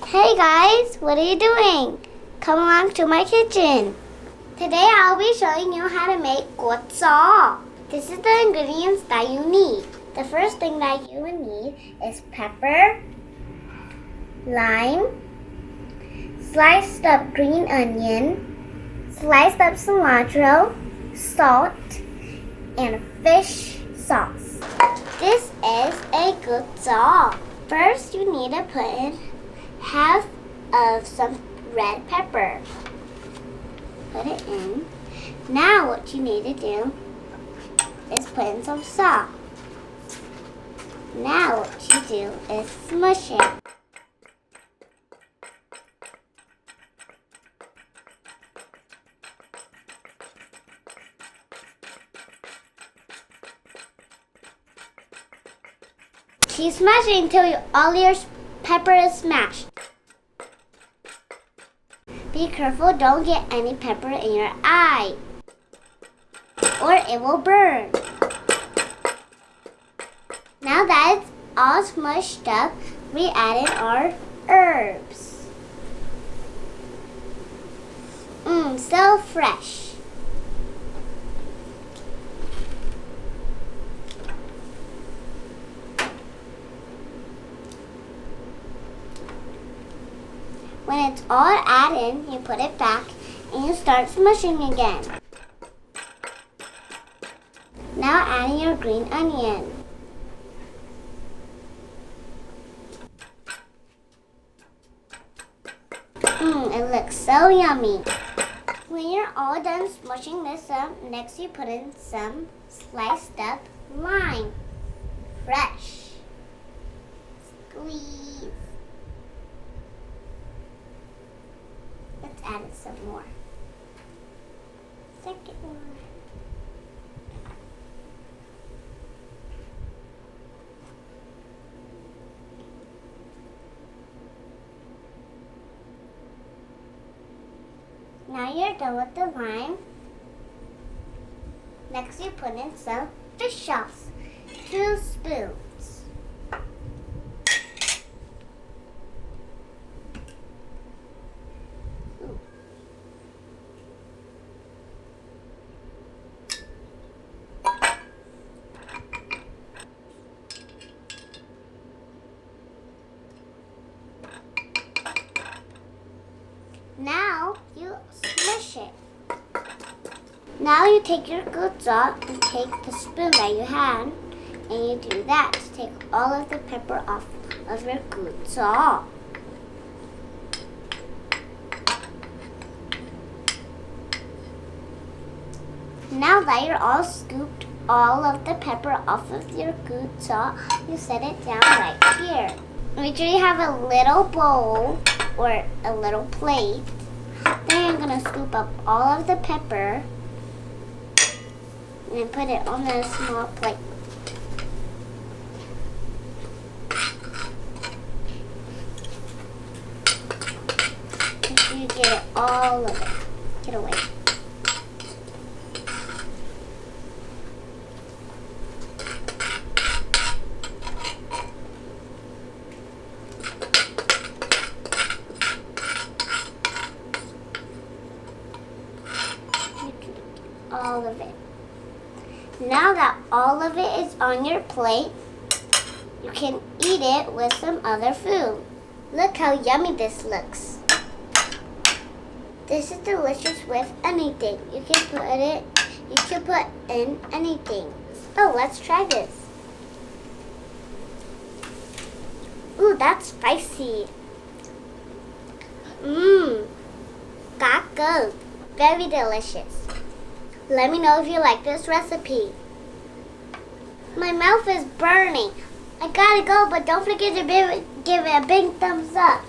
Hey guys, what are you doing? Come along to my kitchen. Today I'll be showing you how to make Kua Txob. This is the ingredients that you need. The first thing that you will need is pepper, lime, sliced up green onion, sliced up cilantro, salt, and fish sauce. This is a Kua Txob. First, you need to put in half of some red pepper. Put it in. Now what you need to do is put in some salt. Now what you do is smush it. Keep smashing until all your pepper is smashed. Be careful, don't get any pepper in your eye, or it will burn. Now that it's all smushed up, we added our herbs. So fresh. When it's all added, you put it back and you start smushing again. Now add your green onion. It looks so yummy. When you're all done smushing this up, next you put in some sliced up lime. Fresh. Squeeze. Let's add some more. Second one. Now you're done with the lime. Next you put in some fish sauce. 2 spoons. Now you smush it. Now you take your Kua Txob and take the spoon that you had and you do that to take all of the pepper off of your Kua Txob. Now that you're all scooped all of the pepper off of your Kua Txob, you set it down right here. Make sure you have a little bowl or a little plate. Then I'm going to scoop up all of the pepper and put it on a small plate. Make sure you get it all of it. Get away. All of it. Now that all of it is on your plate, you can eat it with some other food. Look how yummy this looks. This is delicious with anything. You can put in anything. Oh, let's try this. Ooh, that's spicy. Taco. Very delicious. Let me know if you like this recipe. My mouth is burning. I gotta go, but don't forget to give it a big thumbs up.